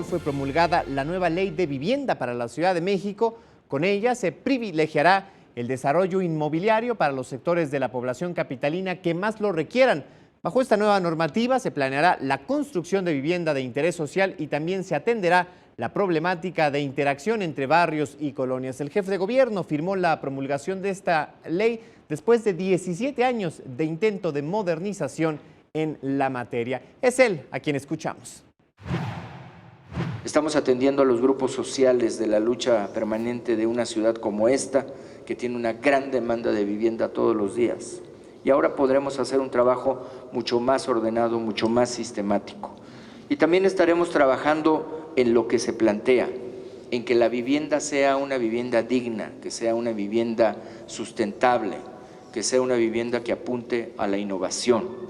fue promulgada la nueva Ley de Vivienda para la Ciudad de México. Con ella se privilegiará el desarrollo inmobiliario para los sectores de la población capitalina que más lo requieran. Bajo esta nueva normativa se planeará la construcción de vivienda de interés social y también se atenderá la problemática de interacción entre barrios y colonias. El jefe de gobierno firmó la promulgación de esta ley después de 17 años de intento de modernización en la materia. Es él a quien escuchamos. Estamos atendiendo a los grupos sociales de la lucha permanente de una ciudad como esta, que tiene una gran demanda de vivienda todos los días. Y ahora podremos hacer un trabajo mucho más ordenado, mucho más sistemático. Y también estaremos trabajando en lo que se plantea, en que la vivienda sea una vivienda digna, que sea una vivienda sustentable, que sea una vivienda que apunte a la innovación.